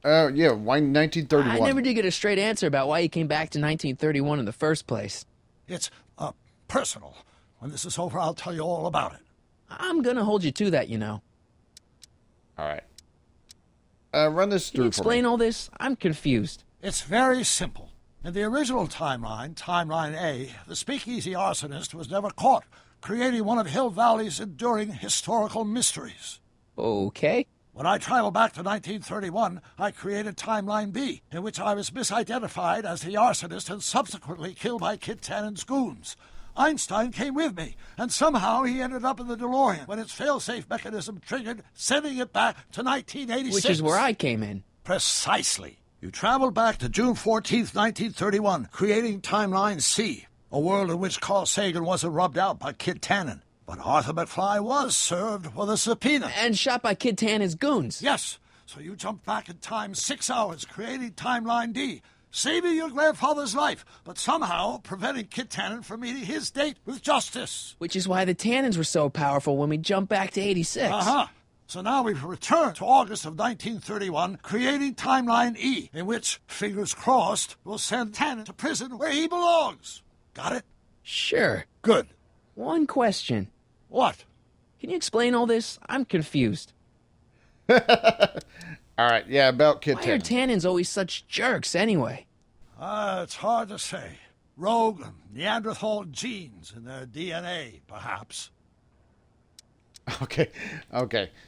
Yeah, why 1931? I never did get a straight answer about why you came back to 1931 in the first place. It's, personal. When this is over, I'll tell you all about it. I'm gonna hold you to that, you know. All right. Run this through. Can you explain all this? I'm confused. It's very simple. In the original timeline, Timeline A, the speakeasy arsonist was never caught, creating one of Hill Valley's enduring historical mysteries. Okay. When I traveled back to 1931, I created Timeline B, in which I was misidentified as the arsonist and subsequently killed by Kit Tannen's goons. Einstein came with me, and somehow he ended up in the DeLorean when its fail-safe mechanism triggered, sending it back to 1986. Which is where I came in. Precisely. You traveled back to June 14th, 1931, creating Timeline C, a world in which Carl Sagan wasn't rubbed out by Kit Tannen. But Arthur McFly was served with a subpoena. And shot by Kit Tannen's goons. Yes. So you jumped back in time 6 hours, creating Timeline D, saving your grandfather's life, but somehow preventing Kit Tannen from meeting his date with justice. Which is why the Tannens were so powerful when we jumped back to 86. Uh-huh. So now we've returned to August of 1931, creating Timeline E, in which, fingers crossed, we'll send Tannen to prison where he belongs. Got it? Sure. Good. One question. What? Can you explain all this? I'm confused. All right, yeah, about Kit Why are Tannens always such jerks anyway? It's hard to say. Rogue Neanderthal genes in their DNA, perhaps. Okay.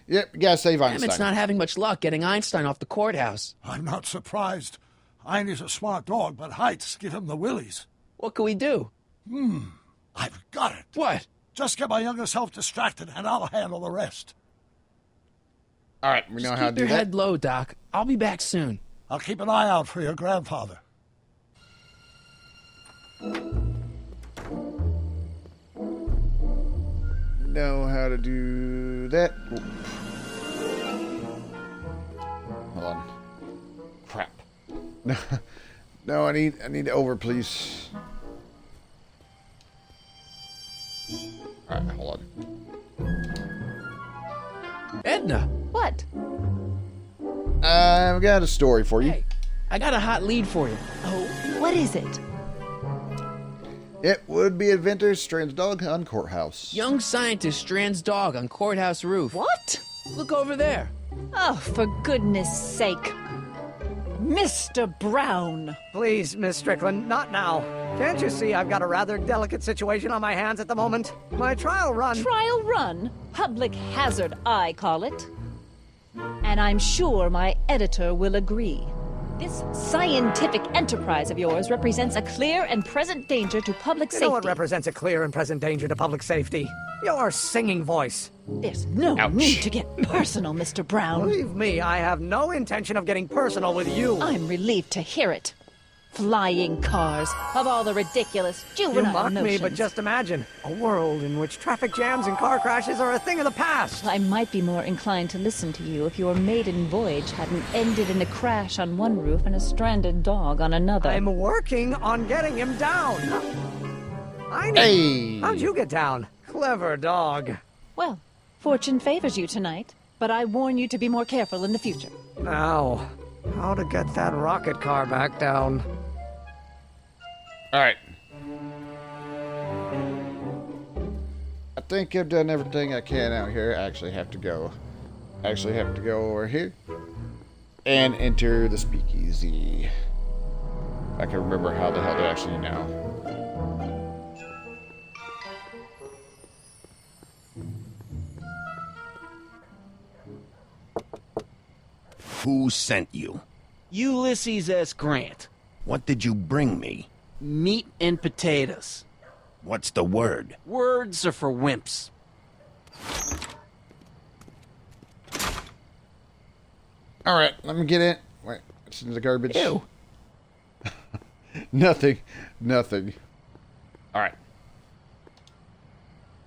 Yep, you gotta save Einstein. Emmett's not having much luck getting Einstein off the courthouse. I'm not surprised. Einie's a smart dog, but heights give him the willies. What can we do? I've got it. What? Just get my younger self distracted, and I'll handle the rest. All right, we know how to do that. Keep your head low, Doc. I'll be back soon. I'll keep an eye out for your grandfather. Know how to do that. Hold on. Crap. No, I need to over, please. All right, hold on. Edna. What? I've got a story for you. Hey, I got a hot lead for you. Oh, what is it? It would be inventor Strand's dog on courthouse. Young scientist strands dog on courthouse roof. What? Look over there. Oh, for goodness sake. Mr. Brown. Please, Miss Strickland, not now. Can't you see I've got a rather delicate situation on my hands at the moment? My trial run... Trial run? Public hazard, I call it. And I'm sure my editor will agree. This scientific enterprise of yours represents a clear and present danger to public safety. You know what represents a clear and present danger to public safety? Your singing voice. There's no need to get personal, Mr. Brown. Believe me, I have no intention of getting personal with you. I'm relieved to hear it. Flying cars, of all the ridiculous juvenile You mock notions. me, but just imagine a world in which traffic jams and car crashes are a thing of the past. I might be more inclined to listen to you if your maiden voyage hadn't ended in a crash on one roof and a stranded dog on another. I'm working on getting him down. Hey! How'd you get down? Clever dog. Well, fortune favors you tonight, but I warn you to be more careful in the future. Now, how to get that rocket car back down? All right. I think I've done everything I can out here. I actually have to go over here and enter the speakeasy. I can remember how the hell to actually now. Who sent you? Ulysses S. Grant. What did you bring me? Meat and potatoes. What's the word? Words are for wimps. Alright, let me get in. Wait, it's in the garbage. Ew. Nothing. Nothing. Alright.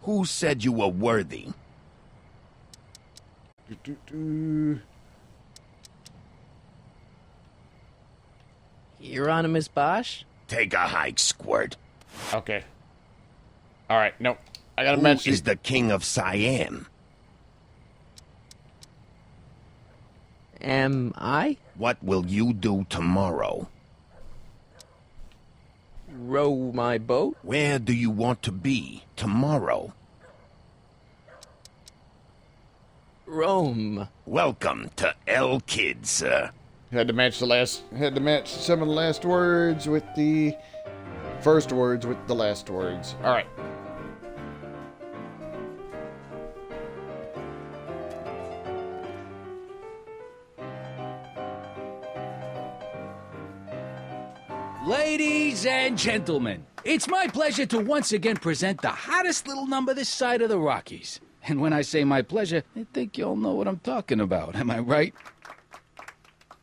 Who said you were worthy? Hieronymus Bosch? Take a hike, Squirt. Okay. Alright, nope. I gotta Who mention. is the king of Siam? Am I? What will you do tomorrow? Row my boat? Where do you want to be tomorrow? Rome. Welcome to El Kid, sir. Had to match some of the last words with the first words with the last words. Alright. Ladies and gentlemen, it's my pleasure to once again present the hottest little number this side of the Rockies. And when I say my pleasure, I think you all know what I'm talking about, am I right?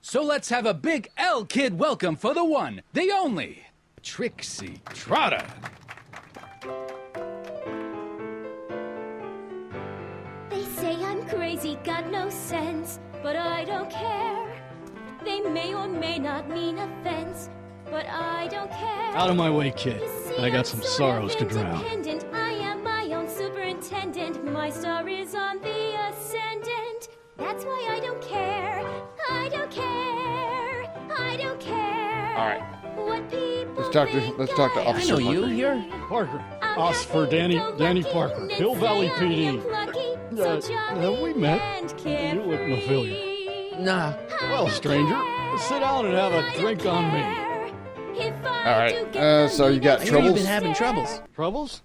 So let's have a big L Kid welcome for the one, the only, Trixie Trotter. They say I'm crazy, got no sense, but I don't care. They may or may not mean offense, but I don't care. Out of my way, kid. You see, I got I'm some sort of sorrows to drown. independent. I am my own superintendent. My star is on the ascendant. That's why I don't care. I don't care. I don't care. All right. What people Let's talk to I Officer know you. Parker. You're... Parker. Oscar Danny Parker. Hill Valley PD. We met. You look familiar. Nah. Well, stranger, sit down and have a drink on me. Alright, so you got I hear troubles? you've been having troubles. Troubles?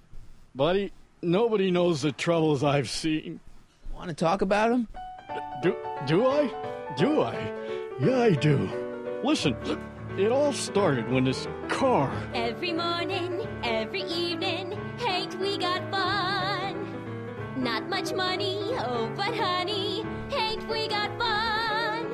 Buddy, nobody knows the troubles I've seen. Want to talk about them? Do I? Do I? Yeah, I do. Listen, it all started when this car... Every morning, every evening, hate we got fun. Not much money, oh, but honey, hate we got fun.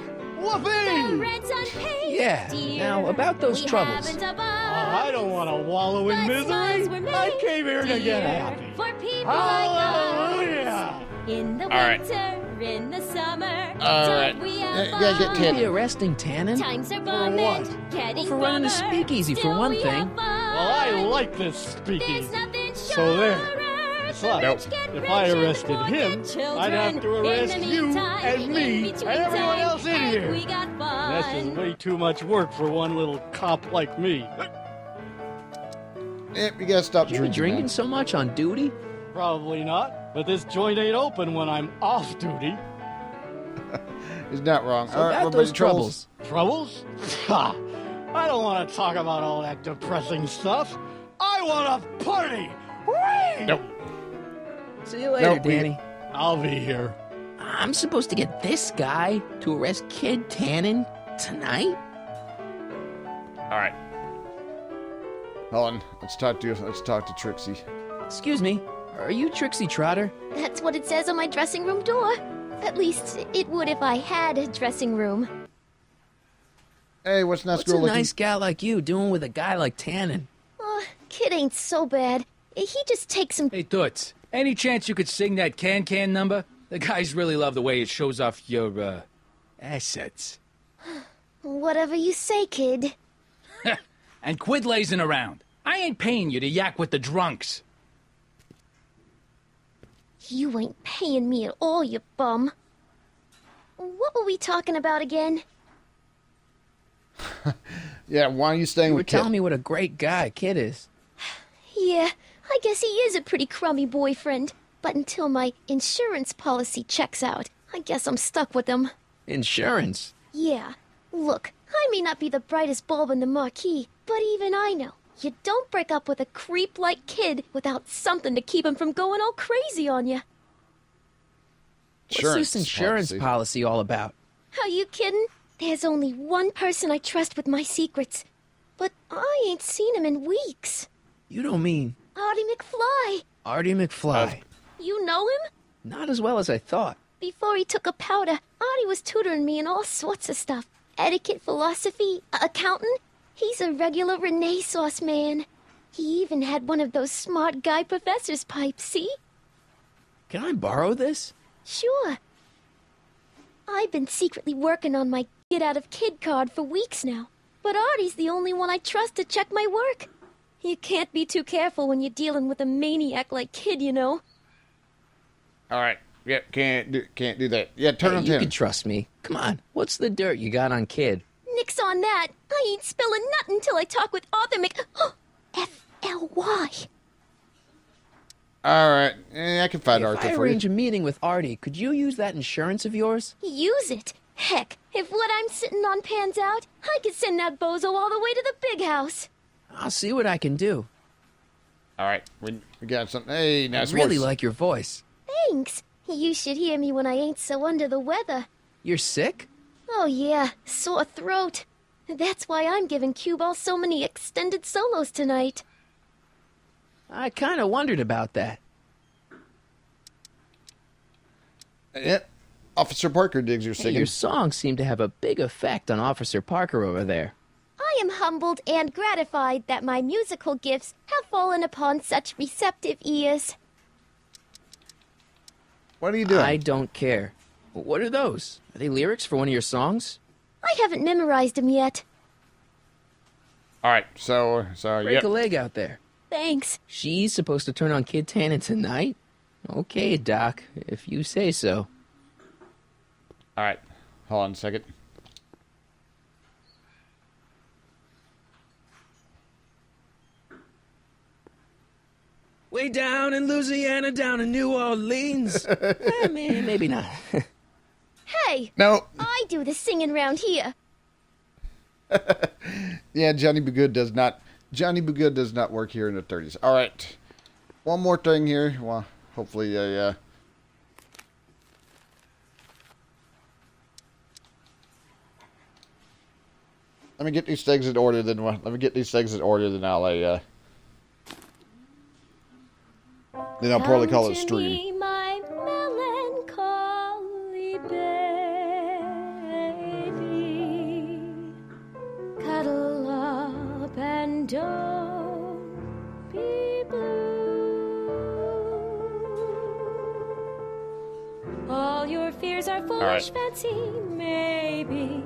Whoopee! The rent's unpaid, Yeah, dear. now about those We troubles. haven't a buzz. I don't want to wallow in But smiles misery. were I made, came here to get dear, happy. For people Hallelujah! like us. In the right. winter, in the summer, Alright. don't we have You gotta get fun? Tannin. Be arresting Tannen? Times are For bombing, what? getting For running a bummer. speakeasy, for Still one we thing. have fun. Well, I like this There's speakeasy. nothing So there. surer But than rich if get I rich and arrested poor him, get children. I'd have to In the arrest you meantime, and in me and between everyone time, else in and here. we got fun. That's just way too much work for one little cop like me. Yep, you gotta stop You be drinking. drinking man. so much on duty? Probably not, but this joint ain't open when I'm off duty. He's not wrong. So Alright, about what those about your troubles. Troubles? Ha! I don't want to talk about all that depressing stuff. I want to party! Whee! Nope. See you later, Nope, we- Danny. I'll be here. I'm supposed to get this guy to arrest Kid Tannen tonight? Alright. Hold on. Let's talk to Trixie. Excuse me, are you Trixie Trotter? That's what it says on my dressing room door. At least it would if I had a dressing room. Hey, what's nice What's girl a looking? nice gal like you doing with a guy like Tannen? Kid ain't so bad. He just takes some. Hey, Toots, any chance you could sing that can number? The guys really love the way it shows off your, assets. Whatever you say, kid. And quit lazing around. I ain't paying you to yak with the drunks. You ain't paying me at all, you bum. What were we talking about again? Yeah, why are you staying You were with Kid? telling me what a great guy Kid is. Yeah, I guess he is a pretty crummy boyfriend. But until my insurance policy checks out, I guess I'm stuck with him. Insurance? Yeah, look, I may not be the brightest bulb in the marquee, but even I know you don't break up with a creep like Kid without something to keep him from going all crazy on you. What's this insurance policy all about? Are you kidding? There's only one person I trust with my secrets. But I ain't seen him in weeks. You don't mean Artie McFly. Artie McFly? You know him? Not as well as I thought. Before he took a powder, Artie was tutoring me in all sorts of stuff. Etiquette, philosophy, accounting. He's a regular Renaissance man. He even had one of those smart guy professor's pipes, see? Can I borrow this? Sure. I've been secretly working on my get-out-of-kid card for weeks now. But Artie's the only one I trust to check my work. You can't be too careful when you're dealing with a maniac like Kid, you know. All right. Yeah, can't do that. Yeah, turn on You 10. can trust me. Come on. What's the dirt you got on Kid? Nix on that. I ain't spilling nothing till I talk with Arthur F-L-Y. All right. I can find If Arthur I for arrange you. a meeting with Artie, could you use that insurance of yours? Use it. Heck, if what I'm sitting on pans out, I could send that bozo all the way to the big house. I'll see what I can do. All right. We got something. Hey, nice I really voice. like your voice. Thanks. You should hear me when I ain't so under the weather. You're sick? Oh yeah, sore throat. That's why I'm giving Cue Ball so many extended solos tonight. I kind of wondered about that. Yep. Officer Parker digs your Hey, singing. your songs seem to have a big effect on Officer Parker over there. I am humbled and gratified that my musical gifts have fallen upon such receptive ears. What are you doing? I don't care. What are those? Are they lyrics for one of your songs? I haven't memorized them yet. All right. So Break yep. a leg out there. Thanks. She's supposed to turn on Kid Tannen tonight? Okay, Doc, if you say so. All right. Hold on a second. Way down in Louisiana, down in New Orleans. Maybe not. Hey! No. I do the singing round here. Yeah, Johnny Be Good does not work here in the 30s. All right. One more thing here. Well, hopefully let me get these things in order, then I'll probably call it a stream. My melancholy baby, cuddle up and don't be blue. All your fears are foolish fancy, maybe.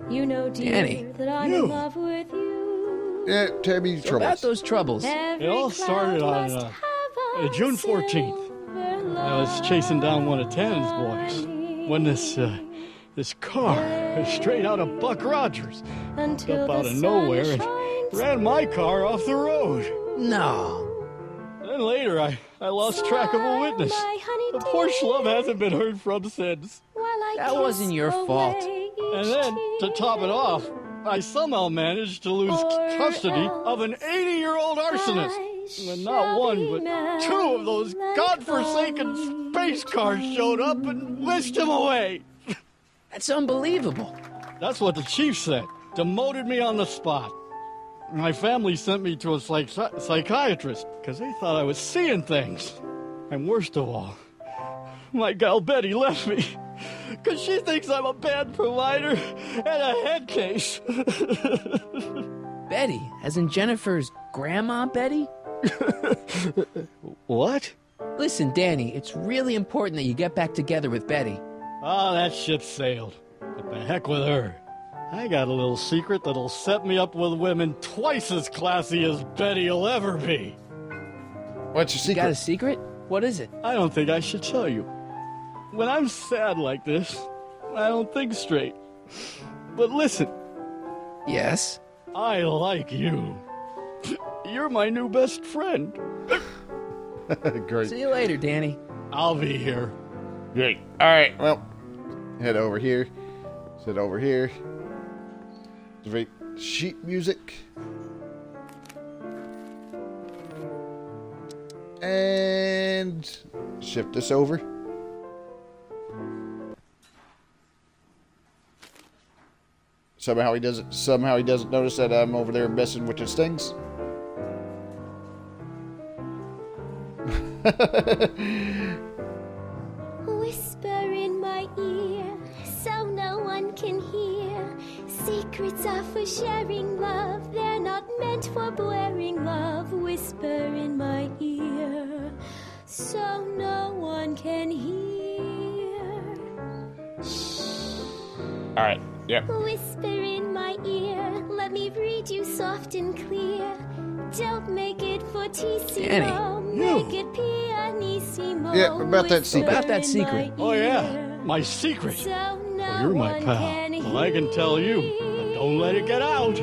You know, dear, Danny, that I'm in love with you. Yeah, Tabby, So about those troubles. It all started on June 14th. I was chasing down one of Tannen's boys when this car, straight out of Buck Rogers, jumped out of nowhere and ran my car off the road. No. Then later, I lost track of a witness. The poor schlub hasn't been heard from since. That wasn't your fault. And then, to top it off, I somehow managed to lose custody of an 80-year-old arsonist. When not one, but two of those godforsaken space cars showed up and whisked him away. That's unbelievable. That's what the chief said. Demoted me on the spot. My family sent me to a psychiatrist because they thought I was seeing things. And worst of all, my gal Betty left me because she thinks I'm a bad provider and a head case. Betty, as in Jennifer's grandma Betty? What? Listen, Danny, it's really important that you get back together with Betty. Oh, that ship sailed. But the heck with her. I got a little secret that'll set me up with women twice as classy as Betty will ever be. What's your secret? You got a secret? What is it? I don't think I should tell you. When I'm sad like this, I don't think straight. But listen. Yes? I like you. You're my new best friend. Great. See you later, Danny. I'll be here. Great. All right. Well, head over here. Sit over here. Activate sheet music. And shift this over. Somehow he doesn't notice that I'm over there messing with his things. Whisper in my ear, so no one can hear. Secrets are for sharing love, they're not meant for blaring love. Whisper in my ear, so no one can hear. Shh. Alright, yep. Whisper in my ear, let me read you soft and clear. Don't make it fortissimo, make it pianissimo. Yeah, about that secret. About that secret. Oh, yeah, my secret. Well, you're my pal. Well, I can tell you, but don't let it get out.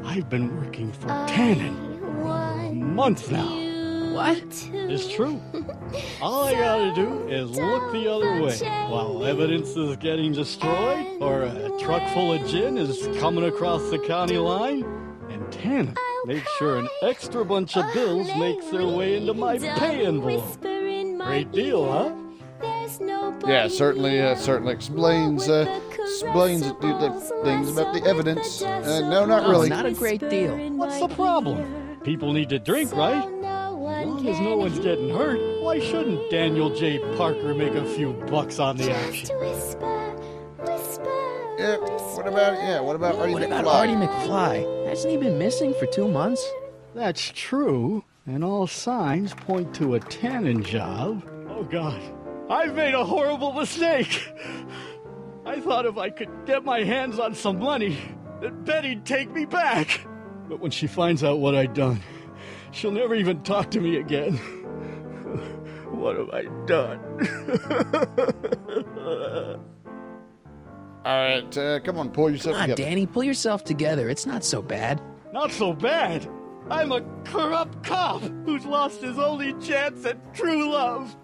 I've been working for Tannen for a month now. What? It's true. All I gotta do is look the other way while evidence is getting destroyed or a truck full of gin is coming across the county line, and Tannen makes sure an extra bunch of bills makes their way into my pay envelope. Great deal, huh? Yeah, certainly explains the things about the evidence. No, not really. Not a great deal. What's the problem? People need to drink, right? As long as no one's getting hurt, why shouldn't Daniel J. Parker make a few bucks on the action? Yeah, what about Artie McFly? Artie McFly? Hasn't he been missing for 2 months? That's true, and all signs point to a Tannen job. Oh, God. I've made a horrible mistake. I thought if I could get my hands on some money, that Betty'd take me back. But when she finds out what I'd done, she'll never even talk to me again. What have I done? Alright, come on, pull yourself Come on, together. Danny, pull yourself together. It's not so bad. Not so bad. I'm a corrupt cop who's lost his only chance at true love.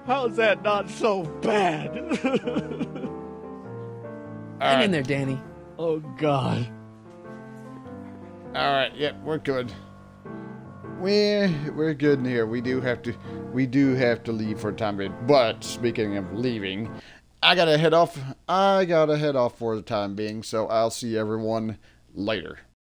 How's that not so bad? Hang in there, Danny. Oh, God. Alright, yep, we're good. We're good in here. We do have to leave for a time being. But speaking of leaving, I gotta head off for the time being, so I'll see everyone later.